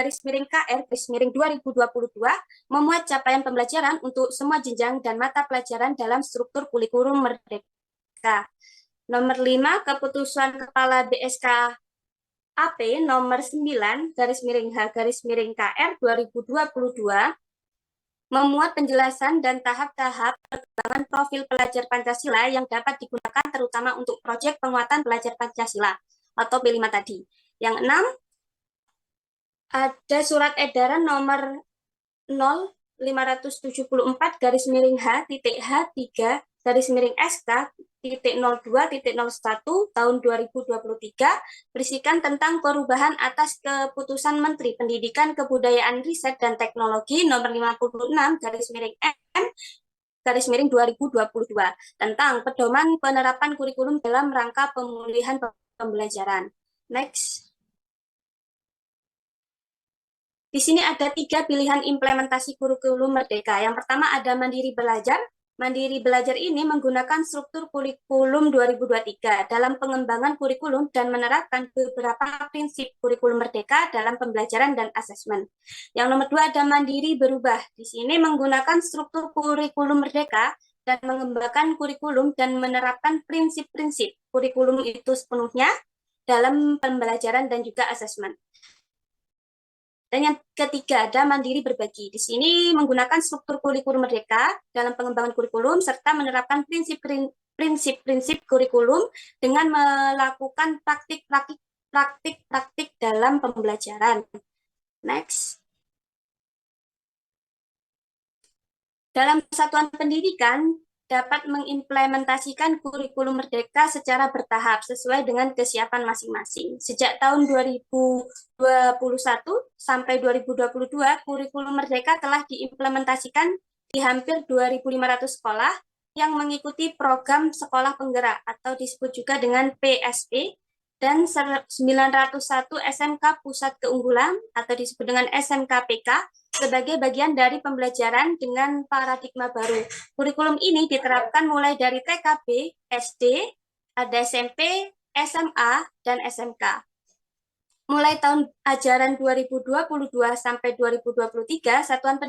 KR garis miring 2022 memuat capaian pembelajaran untuk semua jenjang dan mata pelajaran dalam struktur kurikulum Merdeka. Nomor 5, keputusan Kepala BSK AP nomor 9 garis miring H garis miring KR 2022 memuat penjelasan dan tahap-tahap perkembangan profil pelajar Pancasila yang dapat digunakan terutama untuk proyek penguatan pelajar Pancasila atau P5 tadi. Yang 6, ada surat edaran nomor 0574 garis miring H.H3 garis miring SK .02.01 tahun 2023 berisikan tentang perubahan atas keputusan Menteri Pendidikan, Kebudayaan, Riset, dan Teknologi nomor 56 garis miring M garis miring 2022 tentang pedoman penerapan kurikulum dalam rangka pemulihan pembelajaran. Next. Di sini ada 3 pilihan implementasi kurikulum Merdeka. Yang pertama ada Mandiri Belajar. Mandiri Belajar ini menggunakan struktur kurikulum 2023 dalam pengembangan kurikulum dan menerapkan beberapa prinsip kurikulum Merdeka dalam pembelajaran dan asesmen. Yang nomor 2 ada Mandiri Berubah. Di sini menggunakan struktur kurikulum Merdeka dan mengembangkan kurikulum dan menerapkan prinsip-prinsip kurikulum itu sepenuhnya dalam pembelajaran dan juga asesmen. Dan yang ketiga ada Mandiri Berbagi. Di sini menggunakan struktur kurikulum Merdeka dalam pengembangan kurikulum serta menerapkan prinsip-prinsip kurikulum dengan melakukan praktik-praktik dalam pembelajaran. Next. Dalam satuan pendidikan dapat mengimplementasikan kurikulum Merdeka secara bertahap sesuai dengan kesiapan masing-masing. Sejak tahun 2021 sampai 2022, kurikulum Merdeka telah diimplementasikan di hampir 2.500 sekolah yang mengikuti program Sekolah Penggerak atau disebut juga dengan PSP dan 901 SMK Pusat Keunggulan atau disebut dengan SMK-PK sebagai bagian dari pembelajaran dengan paradigma baru. Kurikulum ini diterapkan mulai dari TKB, SD, ada SMP, SMA, dan SMK. Mulai tahun ajaran 2022 sampai 2023, Satuan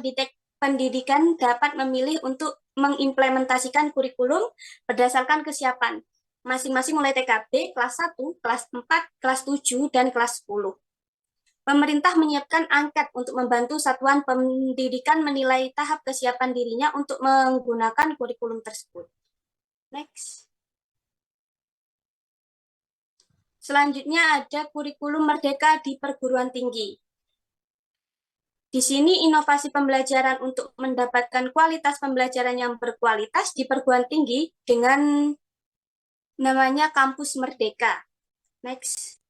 Pendidikan dapat memilih untuk mengimplementasikan kurikulum berdasarkan kesiapan masing-masing mulai TKB, kelas 1, kelas 4, kelas 7, dan kelas 10. Pemerintah menyiapkan angket untuk membantu satuan pendidikan menilai tahap kesiapan dirinya untuk menggunakan kurikulum tersebut. Next. Selanjutnya ada kurikulum Merdeka di perguruan tinggi. Di sini inovasi pembelajaran untuk mendapatkan kualitas pembelajaran yang berkualitas di perguruan tinggi dengan namanya Kampus Merdeka. Next.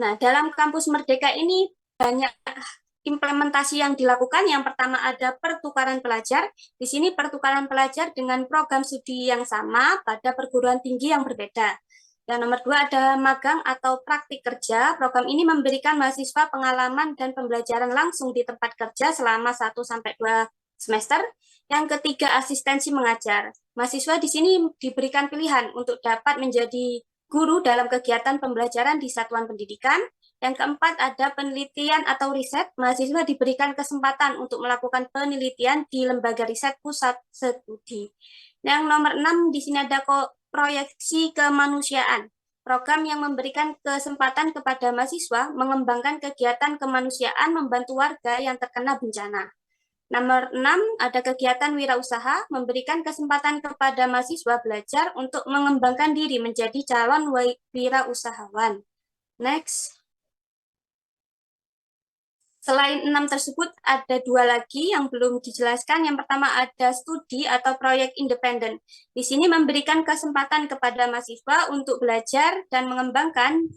Nah, dalam Kampus Merdeka ini banyak implementasi yang dilakukan. Yang pertama ada pertukaran pelajar. Di sini pertukaran pelajar dengan program studi yang sama pada perguruan tinggi yang berbeda. Yang nomor 2 ada magang atau praktik kerja. Program ini memberikan mahasiswa pengalaman dan pembelajaran langsung di tempat kerja selama 1-2 semester. Yang ketiga asistensi mengajar. Mahasiswa di sini diberikan pilihan untuk dapat menjadi guru dalam kegiatan pembelajaran di satuan pendidikan. Yang keempat ada penelitian atau riset. Mahasiswa diberikan kesempatan untuk melakukan penelitian di lembaga riset pusat studi. Yang nomor 6 di sini ada proyeksi kemanusiaan. Program yang memberikan kesempatan kepada mahasiswa mengembangkan kegiatan kemanusiaan membantu warga yang terkena bencana. Nomor 6 ada kegiatan wirausaha, memberikan kesempatan kepada mahasiswa belajar untuk mengembangkan diri menjadi calon wirausahawan. Next. Selain 6 tersebut, ada 2 lagi yang belum dijelaskan. Yang pertama ada studi atau proyek independen. Di sini memberikan kesempatan kepada mahasiswa untuk belajar dan mengembangkan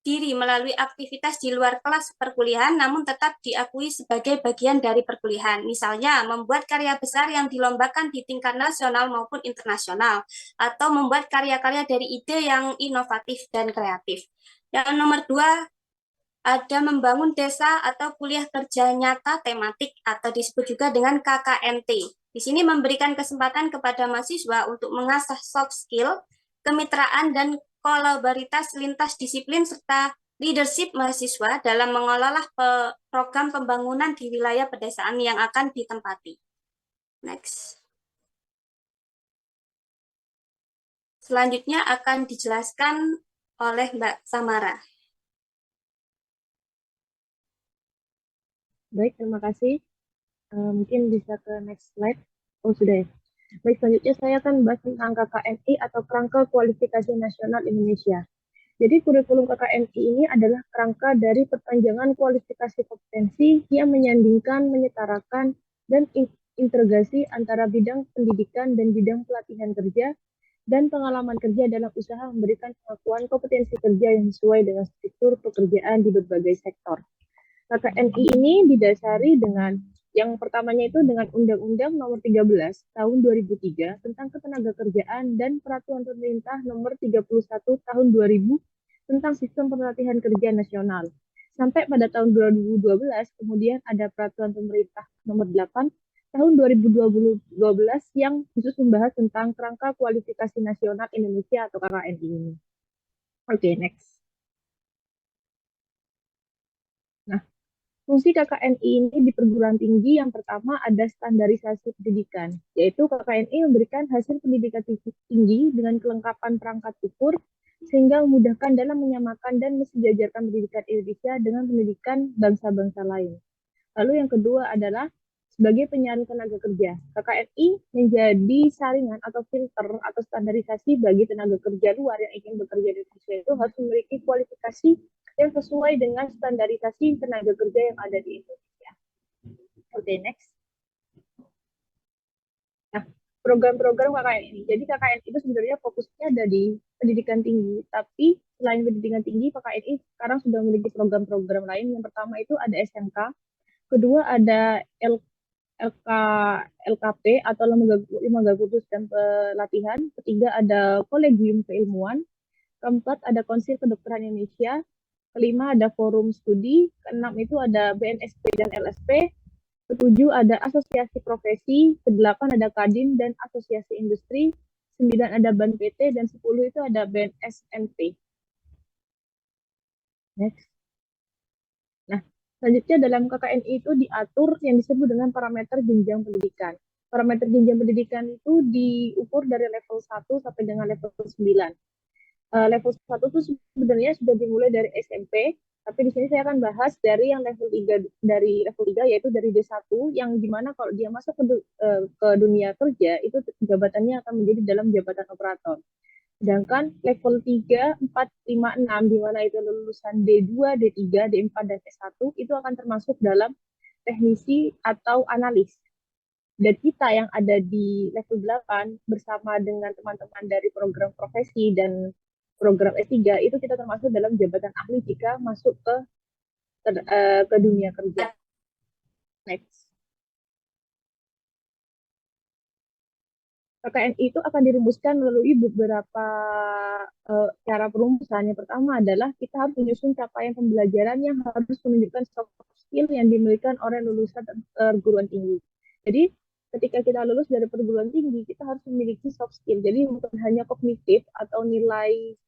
diri melalui aktivitas di luar kelas perkuliahan, namun tetap diakui sebagai bagian dari perkuliahan. Misalnya, membuat karya besar yang dilombakan di tingkat nasional maupun internasional, atau membuat karya-karya dari ide yang inovatif dan kreatif. Yang nomor 2, ada membangun desa atau kuliah kerja nyata tematik atau disebut juga dengan KKNT. Di sini memberikan kesempatan kepada mahasiswa untuk mengasah soft skill, kemitraan, dan kolaboritas lintas disiplin serta leadership mahasiswa dalam mengelola program pembangunan di wilayah pedesaan yang akan ditempati. Next. Selanjutnya akan dijelaskan oleh Mbak Samara. Baik, terima kasih. Mungkin bisa ke next slide. Oh, sudah ya. Baik, selanjutnya saya akan bahas tentang KKNI atau Kerangka Kualifikasi Nasional Indonesia. Jadi kurikulum KKNI ini adalah kerangka dari perpanjangan kualifikasi kompetensi yang menyandingkan, menyetarakan, dan integrasi antara bidang pendidikan dan bidang pelatihan kerja dan pengalaman kerja dalam usaha memberikan pengakuan kompetensi kerja yang sesuai dengan struktur pekerjaan di berbagai sektor. KKNI ini didasari dengan yang pertamanya itu dengan Undang-Undang Nomor 13 Tahun 2003 tentang Ketenagakerjaan dan Peraturan Pemerintah Nomor 31 Tahun 2000 tentang Sistem Pelatihan Kerja Nasional. Sampai pada tahun 2012, kemudian ada Peraturan Pemerintah Nomor 8 Tahun 2012 yang khusus membahas tentang Kerangka Kualifikasi Nasional Indonesia atau KKNI ini. Oke, next. Nah, fungsi KKNI ini di perguruan tinggi yang pertama ada standarisasi pendidikan, yaitu KKNI memberikan hasil pendidikan tinggi dengan kelengkapan perangkat ukur sehingga memudahkan dalam menyamakan dan mensejajarkan pendidikan Indonesia dengan pendidikan bangsa-bangsa lain. Lalu yang kedua adalah sebagai penyaring tenaga kerja. KKNI menjadi saringan atau filter atau standarisasi bagi tenaga kerja luar yang ingin bekerja di Indonesia itu harus memiliki kualifikasi yang sesuai dengan standarisasi tenaga kerja yang ada di Indonesia. Oke, next. Nah, program-program KKN ini. Jadi KKN itu sebenarnya fokusnya ada di pendidikan tinggi, tapi selain pendidikan tinggi, KKN ini sekarang sudah memiliki program-program lain. Yang pertama itu ada SMK, kedua ada LK, LKP atau lembaga khusus dan pelatihan, ketiga ada kolegium keilmuan, keempat ada Konsil Kedokteran Indonesia, kelima ada forum studi, keenam itu ada BNSP dan LSP, ketujuh ada asosiasi profesi, kedelapan ada Kadin dan asosiasi industri, 9 ada BAN PT, dan 10 itu ada BNSMP. Next. Nah, selanjutnya dalam KKNI itu diatur yang disebut dengan parameter jenjang pendidikan. Parameter jenjang pendidikan itu diukur dari level 1 sampai dengan level 9. Level 1 itu sebenarnya sudah dimulai dari SMP, tapi di sini saya akan bahas dari yang level 3, dari level 3 yaitu dari D1 yang dimana kalau dia masuk ke dunia kerja itu jabatannya akan menjadi dalam jabatan operator. Sedangkan level 3, 4, 5, 6 di mana itu lulusan D2, D3, D4 dan S1 itu akan termasuk dalam teknisi atau analis. Dan kita yang ada di level 8 bersama dengan teman-teman dari program profesi dan program S3 itu kita termasuk dalam jabatan ahli jika masuk ke dunia kerja. Next. KKNI itu akan dirumuskan melalui beberapa cara perumusan. Yang pertama adalah kita harus menyusun capaian pembelajaran yang harus menunjukkan soft skill yang dimiliki oleh lulusan perguruan tinggi. Jadi ketika kita lulus dari perguruan tinggi, kita harus memiliki soft skill. Jadi bukan hanya kognitif atau nilai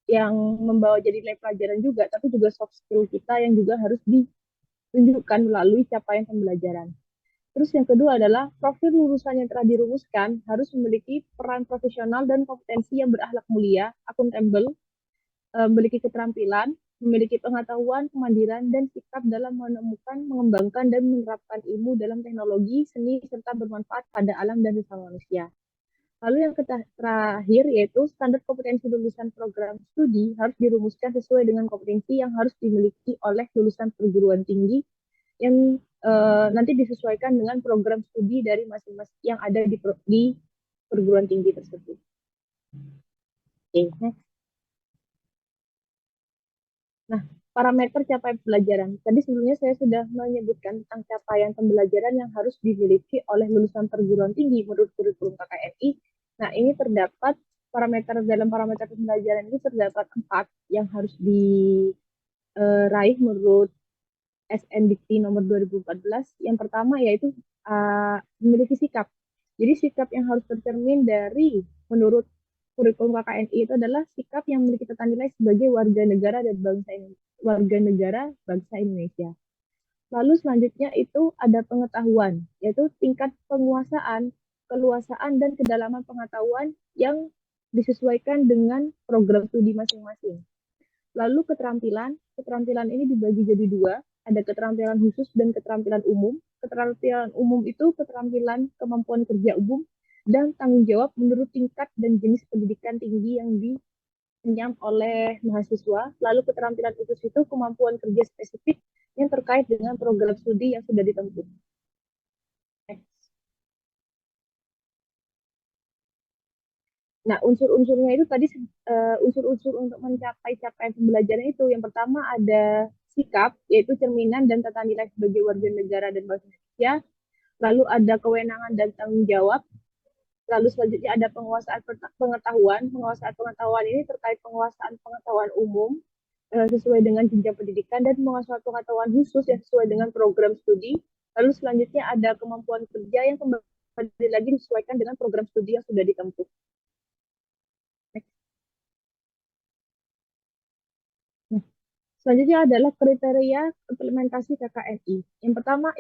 yang membawa jadi nilai pelajaran juga, tapi juga soft skill kita yang juga harus ditunjukkan melalui capaian pembelajaran. Terus yang kedua adalah profil lulusan yang telah dirumuskan harus memiliki peran profesional dan kompetensi yang berakhlak mulia, akuntabel, memiliki keterampilan, memiliki pengetahuan, kemandirian, dan sikap dalam menemukan, mengembangkan, dan menerapkan ilmu dalam teknologi, seni, serta bermanfaat pada alam dan sesama manusia. Lalu yang terakhir yaitu standar kompetensi lulusan program studi harus dirumuskan sesuai dengan kompetensi yang harus dimiliki oleh lulusan perguruan tinggi yang nanti disesuaikan dengan program studi dari masing-masing yang ada di perguruan tinggi tersebut. Okay, next. Nah, parameter capaian pembelajaran. Tadi sebelumnya saya sudah menyebutkan tentang capaian pembelajaran yang harus dimiliki oleh lulusan perguruan tinggi menurut kurikulum KKNI. Nah, ini terdapat parameter dalam parameter pembelajaran ini terdapat 4 yang harus diraih menurut SNDikti nomor 2014. Yang pertama yaitu memiliki sikap. Jadi sikap yang harus tercermin dari menurut kurikulum KKNI itu adalah sikap yang memiliki tata nilai sebagai warga negara bangsa Indonesia. Lalu selanjutnya itu ada pengetahuan, yaitu tingkat penguasaan, keluasaan, dan kedalaman pengetahuan yang disesuaikan dengan program studi masing-masing. Lalu keterampilan, keterampilan ini dibagi jadi dua, ada keterampilan khusus dan keterampilan umum. Keterampilan umum itu keterampilan kemampuan kerja umum dan tanggung jawab menurut tingkat dan jenis pendidikan tinggi yang dikenyam oleh mahasiswa. Lalu keterampilan khusus itu kemampuan kerja spesifik yang terkait dengan program studi yang sudah ditempuh. Nah, unsur-unsurnya itu tadi unsur-unsur untuk mencapai capaian pembelajaran itu yang pertama ada sikap, yaitu cerminan dan tata nilai sebagai warga negara dan bangsa Indonesia. Lalu ada kewenangan dan tanggung jawab. Lalu selanjutnya ada penguasaan pengetahuan. Penguasaan pengetahuan ini terkait penguasaan pengetahuan umum sesuai dengan jenjang pendidikan dan penguasaan pengetahuan khusus yang sesuai dengan program studi. Lalu selanjutnya ada kemampuan kerja yang kembali lagi disesuaikan dengan program studi yang sudah ditempuh. Selanjutnya adalah kriteria implementasi KKNI. Yang pertama,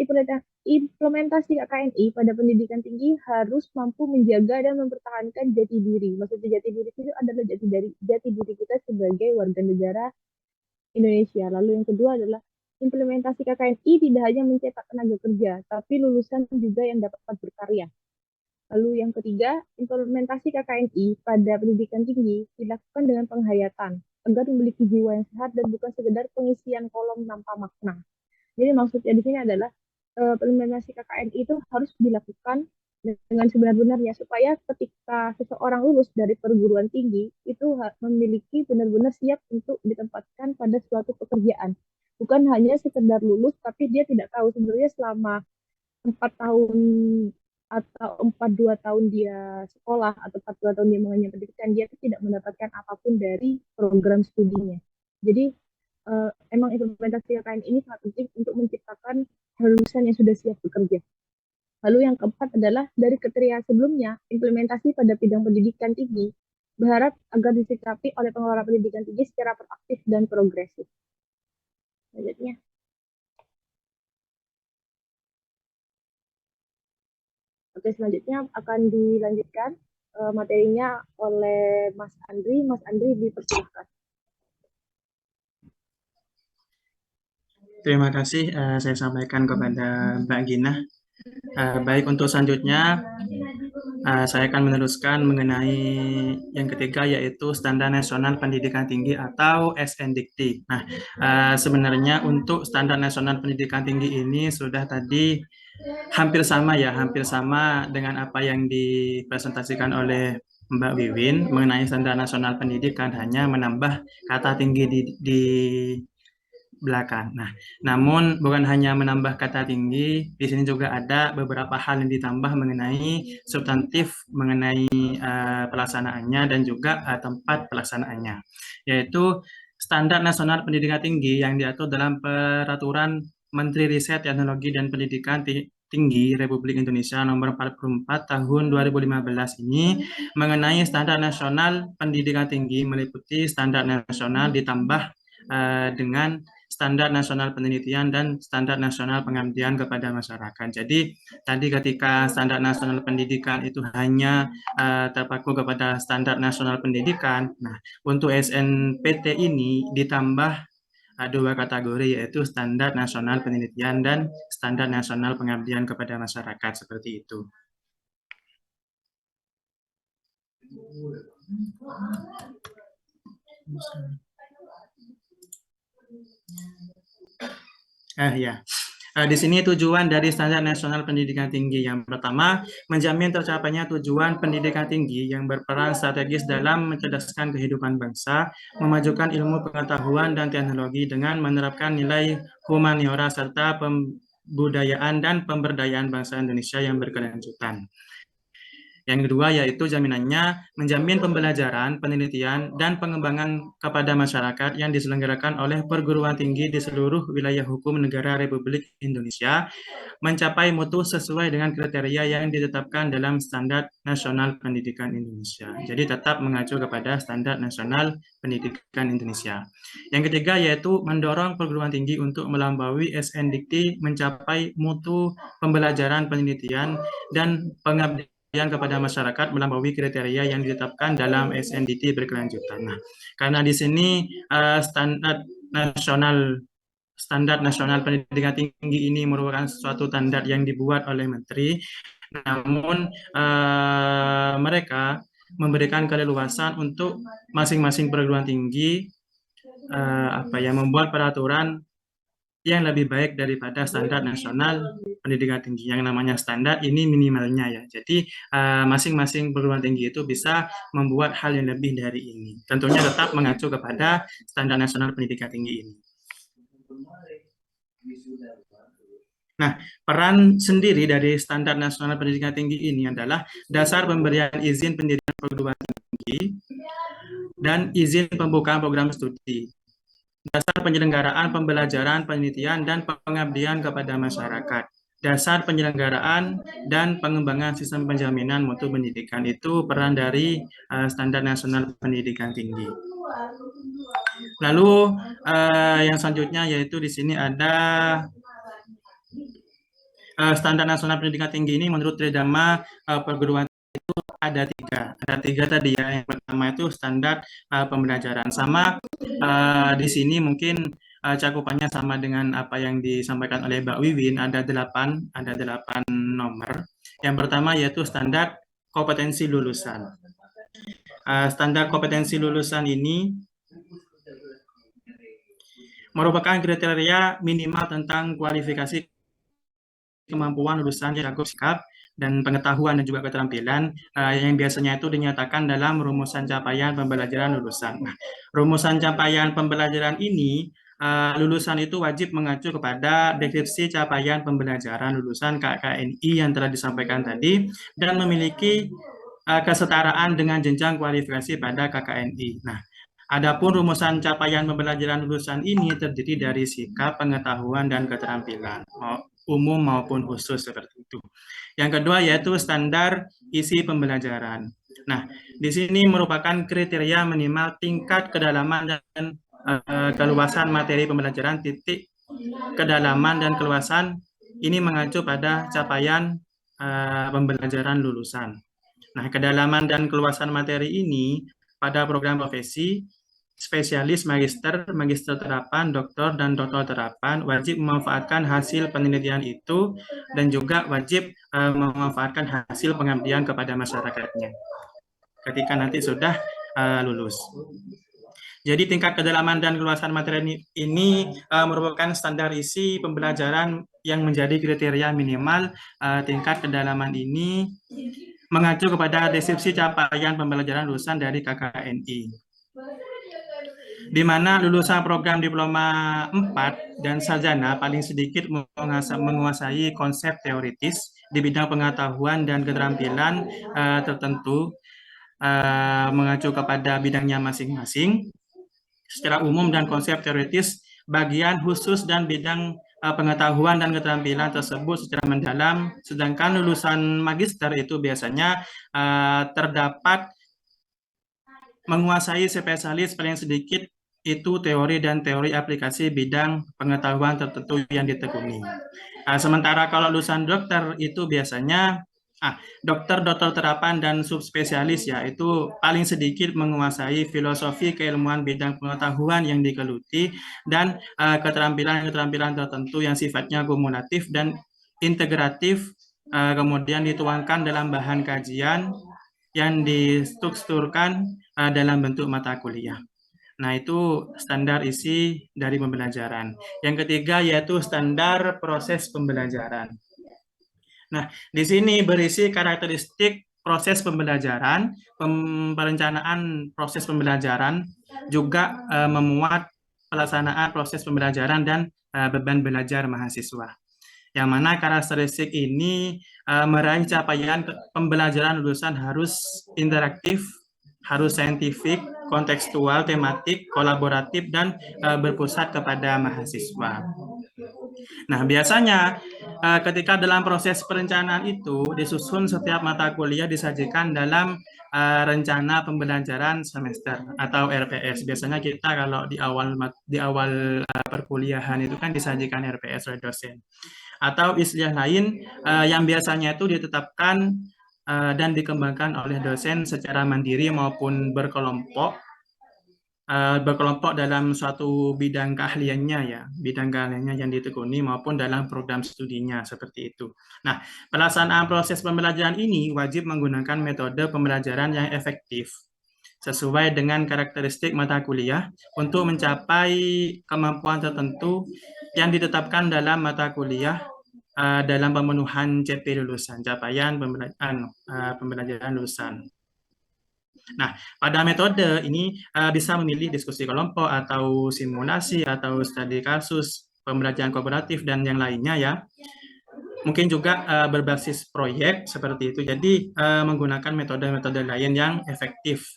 implementasi KKNI pada pendidikan tinggi harus mampu menjaga dan mempertahankan jati diri. Maksudnya jati diri itu adalah jati diri kita sebagai warga negara Indonesia. Lalu yang kedua adalah implementasi KKNI tidak hanya mencetak tenaga kerja, tapi lulusan juga yang dapat berkarya. Lalu yang ketiga, implementasi KKNI pada pendidikan tinggi dilakukan dengan penghayatan agar memiliki jiwa yang sehat dan bukan sekedar pengisian kolom tanpa makna. Jadi maksudnya di sini adalah implementasi KKNI itu harus dilakukan dengan sebenar-benarnya supaya ketika seseorang lulus dari perguruan tinggi itu memiliki benar-benar siap untuk ditempatkan pada suatu pekerjaan. Bukan hanya sekedar lulus, tapi dia tidak tahu sebenarnya selama 4 tahun atau 42 tahun dia sekolah atau 42 tahun dia mengenyam pendidikan, dia tidak mendapatkan apapun dari program studinya. Jadi emang implementasi KKN ini sangat penting untuk menciptakan lulusan yang sudah siap bekerja. Lalu yang keempat adalah dari kriteria sebelumnya, implementasi pada bidang pendidikan tinggi berharap agar disikapi oleh pengelola pendidikan tinggi secara proaktif dan progresif. Selanjutnya. Oke, selanjutnya akan dilanjutkan materinya oleh Mas Andri. Mas Andri, dipersilakan. Terima kasih saya sampaikan kepada Mbak Gina. Baik, untuk selanjutnya saya akan meneruskan mengenai yang ketiga, yaitu Standar Nasional Pendidikan Tinggi atau SNDIKT. Nah, sebenarnya untuk Standar Nasional Pendidikan Tinggi ini sudah tadi hampir sama dengan apa yang dipresentasikan oleh Mbak Wiwin mengenai Standar Nasional Pendidikan, hanya menambah kata tinggi di belakang. Nah, namun bukan hanya menambah kata tinggi, di sini juga ada beberapa hal yang ditambah mengenai substantif, mengenai pelaksanaannya dan juga tempat pelaksanaannya, yaitu Standar Nasional Pendidikan Tinggi yang diatur dalam Peraturan Menteri Riset, Teknologi, dan Pendidikan Tinggi Republik Indonesia Nomor 44 Tahun 2015 ini mengenai Standar Nasional Pendidikan Tinggi meliputi Standar Nasional ditambah dengan Standar Nasional Penelitian dan Standar Nasional Pengabdian kepada Masyarakat. Jadi tadi ketika Standar Nasional Pendidikan itu hanya terpaku kepada Standar Nasional Pendidikan, nah untuk SNPT ini ditambah dua kategori, yaitu Standar Nasional Penelitian dan Standar Nasional Pengabdian kepada Masyarakat, seperti itu. Ya. Di sini tujuan dari Standar Nasional Pendidikan Tinggi. Yang pertama, menjamin tercapainya tujuan pendidikan tinggi yang berperan strategis dalam mencerdaskan kehidupan bangsa, memajukan ilmu pengetahuan dan teknologi dengan menerapkan nilai humaniora serta pembudayaan dan pemberdayaan bangsa Indonesia yang berkelanjutan. Yang kedua yaitu jaminannya menjamin pembelajaran, penelitian, dan pengembangan kepada masyarakat yang diselenggarakan oleh perguruan tinggi di seluruh wilayah hukum negara Republik Indonesia mencapai mutu sesuai dengan kriteria yang ditetapkan dalam Standar Nasional Pendidikan Indonesia. Jadi tetap mengacu kepada Standar Nasional Pendidikan Indonesia. Yang ketiga yaitu mendorong perguruan tinggi untuk melampaui SNDikti mencapai mutu pembelajaran penelitian dan pengabdian kepada masyarakat melampaui kriteria yang ditetapkan dalam SNDT berkelanjutan. Nah, karena di sini standar nasional pendidikan tinggi ini merupakan suatu standar yang dibuat oleh Menteri, namun mereka memberikan keleluasan untuk masing-masing perguruan tinggi membuat peraturan yang lebih baik daripada standar nasional pendidikan tinggi. Yang namanya standar ini minimalnya ya. Jadi masing-masing perguruan tinggi itu bisa membuat hal yang lebih dari ini. Tentunya tetap mengacu kepada standar nasional pendidikan tinggi ini. Nah, peran sendiri dari standar nasional pendidikan tinggi ini adalah dasar pemberian izin pendirian perguruan tinggi dan izin pembukaan program studi, dasar penyelenggaraan pembelajaran, penelitian, dan pengabdian kepada masyarakat, dasar penyelenggaraan dan pengembangan sistem penjaminan mutu pendidikan. Itu peran dari standar nasional pendidikan tinggi. Lalu yang selanjutnya yaitu di sini ada standar nasional pendidikan tinggi ini menurut Tridharma perguruan itu ada tiga tadi ya. Yang pertama itu standar pembelajaran. Sama di sini mungkin cakupannya sama dengan apa yang disampaikan oleh Mbak Wiwin, ada 8 nomor. Yang pertama yaitu standar kompetensi lulusan. Standar kompetensi lulusan ini merupakan kriteria minimal tentang kualifikasi kemampuan lulusan yang cukup sikap dan pengetahuan dan juga keterampilan yang biasanya itu dinyatakan dalam rumusan capaian pembelajaran lulusan. Nah, rumusan capaian pembelajaran ini lulusan itu wajib mengacu kepada deskripsi capaian pembelajaran lulusan KKNI yang telah disampaikan tadi dan memiliki kesetaraan dengan jenjang kualifikasi pada KKNI. Nah, adapun rumusan capaian pembelajaran lulusan ini terdiri dari sikap, pengetahuan, dan keterampilan umum maupun khusus seperti itu. Yang kedua yaitu standar isi pembelajaran. Nah, di sini merupakan kriteria minimal tingkat kedalaman dan keluasan materi pembelajaran, titik kedalaman dan keluasan ini mengacu pada capaian pembelajaran lulusan. Nah, kedalaman dan keluasan materi ini pada program profesi spesialis, magister terapan, doktor, dan doktor terapan wajib memanfaatkan hasil penelitian itu dan juga wajib memanfaatkan hasil pengabdian kepada masyarakatnya ketika nanti sudah lulus. Jadi tingkat kedalaman dan keluasan materi ini merupakan standar isi pembelajaran yang menjadi kriteria minimal tingkat kedalaman ini mengacu kepada deskripsi capaian pembelajaran lulusan dari KKNI. Di mana lulusan program diploma 4 dan sarjana paling sedikit menguasai konsep teoritis di bidang pengetahuan dan keterampilan tertentu mengacu kepada bidangnya masing-masing secara umum dan konsep teoritis bagian khusus dan bidang pengetahuan dan keterampilan tersebut secara mendalam, sedangkan lulusan magister itu biasanya terdapat menguasai spesialis paling sedikit itu teori dan teori aplikasi bidang pengetahuan tertentu yang ditekuni. Sementara kalau lulusan dokter itu biasanya dokter terapan dan subspesialis ya itu paling sedikit menguasai filosofi keilmuan bidang pengetahuan yang digeluti dan keterampilan tertentu yang sifatnya kumulatif dan integratif kemudian dituangkan dalam bahan kajian yang distrukturkan dalam bentuk mata kuliah. Nah, itu standar isi dari pembelajaran. Yang ketiga yaitu standar proses pembelajaran. Nah, di sini berisi karakteristik proses pembelajaran, perencanaan proses pembelajaran, juga memuat pelaksanaan proses pembelajaran dan beban belajar mahasiswa. Yang mana karakteristik ini meraih capaian pembelajaran lulusan harus interaktif, harus saintifik, kontekstual, tematik, kolaboratif, dan berpusat kepada mahasiswa. Nah, biasanya ketika dalam proses perencanaan itu disusun setiap mata kuliah disajikan dalam rencana pembelajaran semester atau RPS. Biasanya kita kalau di awal perkuliahan itu kan disajikan RPS oleh dosen. Atau istilah lain yang biasanya itu ditetapkan dan dikembangkan oleh dosen secara mandiri maupun berkelompok dalam suatu bidang keahliannya yang ditekuni maupun dalam program studinya seperti itu. Nah, pelaksanaan proses pembelajaran ini wajib menggunakan metode pembelajaran yang efektif sesuai dengan karakteristik mata kuliah untuk mencapai kemampuan tertentu yang ditetapkan dalam mata kuliah dalam pemenuhan CP lulusan, capaian pembelajaran lulusan. Nah, pada metode ini bisa memilih diskusi kelompok atau simulasi atau studi kasus, pembelajaran kooperatif dan yang lainnya ya. Mungkin juga berbasis proyek seperti itu. Jadi menggunakan metode-metode lain yang efektif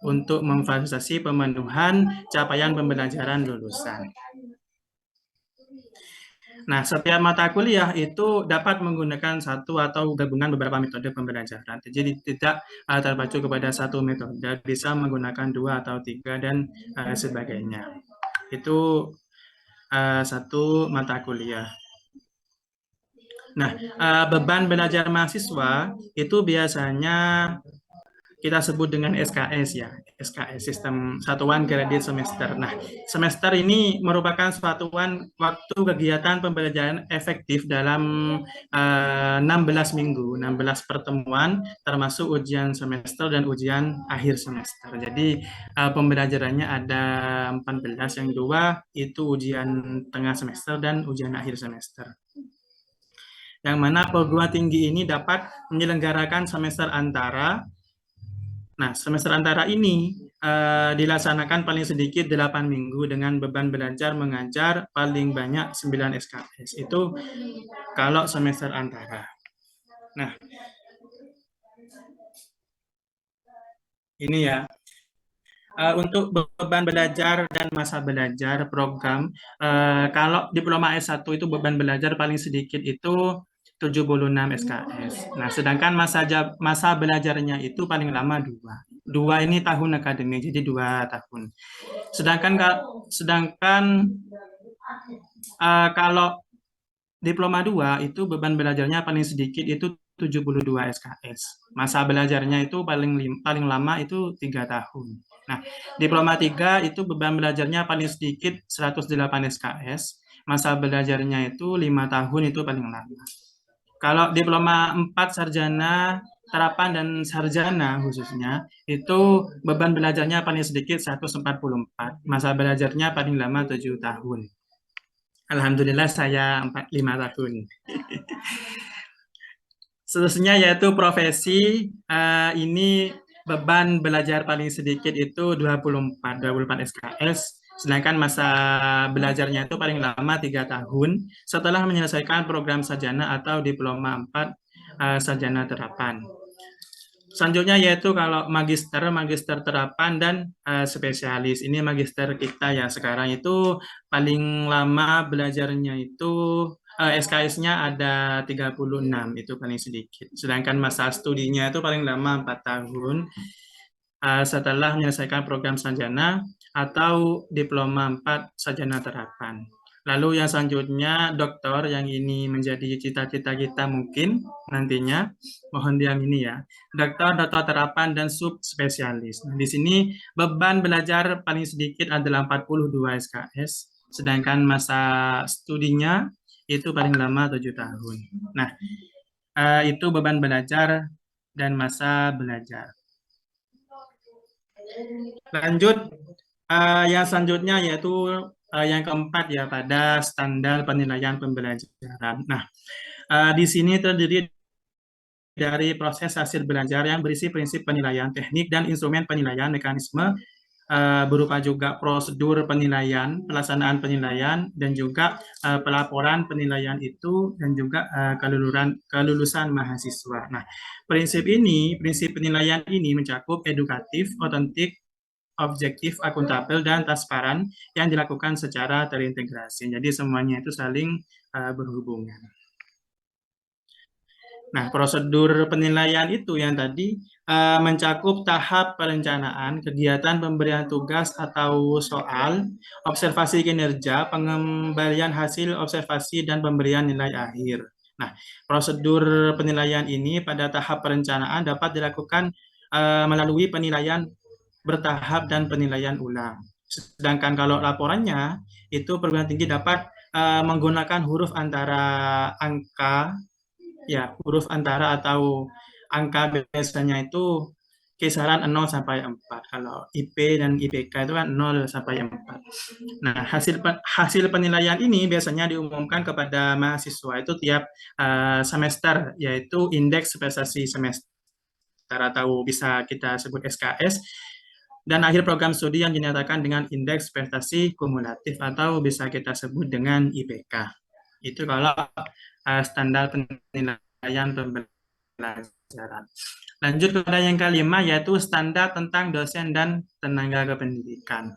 untuk memfasilitasi pemenuhan capaian pembelajaran lulusan. Nah, setiap mata kuliah itu dapat menggunakan satu atau gabungan beberapa metode pembelajaran. Jadi tidak terpacu kepada satu metode, bisa menggunakan 2 atau 3 dan sebagainya. Itu satu mata kuliah. Nah, beban belajar mahasiswa itu biasanya kita sebut dengan SKS ya, SKS Sistem Satuan Kredit Semester. Nah, semester ini merupakan satuan waktu kegiatan pembelajaran efektif dalam 16 minggu, 16 pertemuan termasuk ujian semester dan ujian akhir semester. Jadi pembelajarannya ada 14, yang 2 itu ujian tengah semester dan ujian akhir semester. Yang mana perguruan tinggi ini dapat menyelenggarakan semester antara. Nah, semester antara ini dilaksanakan paling sedikit 8 minggu dengan beban belajar mengajar paling banyak 9 SKS. Itu kalau semester antara. Nah, ini ya. Untuk beban belajar dan masa belajar program, kalau diploma S1 itu beban belajar paling sedikit itu 76 SKS. Nah, sedangkan masa belajarnya itu paling lama 2. 2 ini tahun akademik, jadi 2 tahun. Sedangkan kalau diploma 2 itu beban belajarnya paling sedikit itu 72 SKS. Masa belajarnya itu paling lama itu 3 tahun. Nah, diploma 3 itu beban belajarnya paling sedikit 108 SKS. Masa belajarnya itu 5 tahun itu paling lama. Kalau diploma 4 sarjana terapan dan sarjana khususnya itu beban belajarnya paling sedikit 144. Masa belajarnya paling lama 7 tahun. Alhamdulillah saya 5 tahun. Seterusnya yaitu profesi, ini beban belajar paling sedikit itu 24 SKS. Sedangkan masa belajarnya itu paling lama 3 tahun setelah menyelesaikan program sarjana atau diploma 4 sarjana terapan. Selanjutnya yaitu kalau magister terapan dan spesialis. Ini magister kita ya sekarang itu paling lama belajarnya itu SKS-nya ada 36, itu paling sedikit. Sedangkan masa studinya itu paling lama 4 tahun setelah menyelesaikan program sarjana atau diploma 4 sarjana terapan. Lalu yang selanjutnya doktor, yang ini menjadi cita-cita kita mungkin nantinya, mohon diamini ya. Doktor terapan dan subspesialis. Nah, di sini beban belajar paling sedikit adalah 42 SKS, sedangkan masa studinya itu paling lama 7 tahun. Nah, itu beban belajar dan masa belajar. Lanjut, yang selanjutnya yaitu yang keempat ya, pada standar penilaian pembelajaran. Nah, di sini terdiri dari proses hasil belajar yang berisi prinsip penilaian teknik dan instrumen penilaian mekanisme berupa juga prosedur penilaian, pelaksanaan penilaian, dan juga pelaporan penilaian itu, dan juga kelulusan mahasiswa. Nah, prinsip penilaian ini mencakup edukatif, otentik, objektif, akuntabel, dan transparan yang dilakukan secara terintegrasi. Jadi semuanya itu saling berhubungan. Nah, prosedur penilaian itu yang tadi mencakup tahap perencanaan, kegiatan pemberian tugas atau soal, observasi kinerja, pengembalian hasil observasi, dan pemberian nilai akhir. Nah, prosedur penilaian ini pada tahap perencanaan dapat dilakukan melalui penilaian bertahap dan penilaian ulang. Sedangkan kalau laporannya, itu perguruan tinggi dapat menggunakan huruf antara angka, ya, huruf antara atau angka biasanya itu kisaran 0 sampai 4. Kalau IP dan IPK itu kan 0 sampai 4. Nah, hasil penilaian ini biasanya diumumkan kepada mahasiswa itu tiap semester, yaitu indeks prestasi semester atau bisa kita sebut SKS, dan akhir program studi yang dinyatakan dengan indeks prestasi kumulatif atau bisa kita sebut dengan IPK. Itu kalau standar penilaian pembelajaran. Lanjut kepada yang kelima, yaitu standar tentang dosen dan tenaga kependidikan.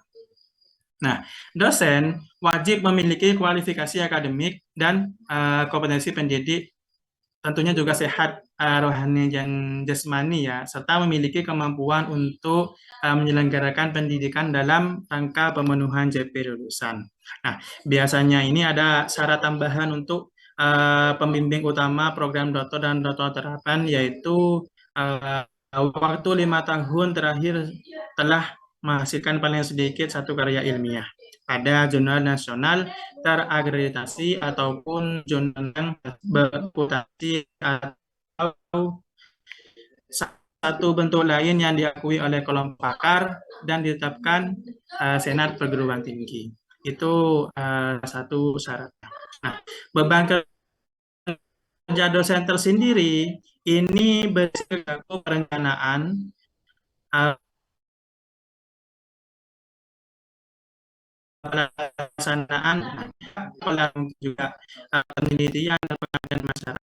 Nah, dosen wajib memiliki kualifikasi akademik dan kompetensi pendidik, tentunya juga sehat rohani dan jasmani ya, serta memiliki kemampuan untuk menyelenggarakan pendidikan dalam rangka pemenuhan JP lulusan. Nah, biasanya ini ada syarat tambahan untuk pembimbing utama program doktor dan doktor terapan, yaitu waktu 5 tahun terakhir telah menghasilkan paling sedikit satu karya ilmiah pada jurnal nasional terakreditasi ataupun jurnal yang berputasi atau satu bentuk lain yang diakui oleh kelompok pakar dan ditetapkan Senat Perguruan Tinggi. Itu satu syarat. Nah, beban kerja dosen tersendiri ini berisikan perencanaan, pelaksanaan, juga penelitian dan pengabdian masyarakat.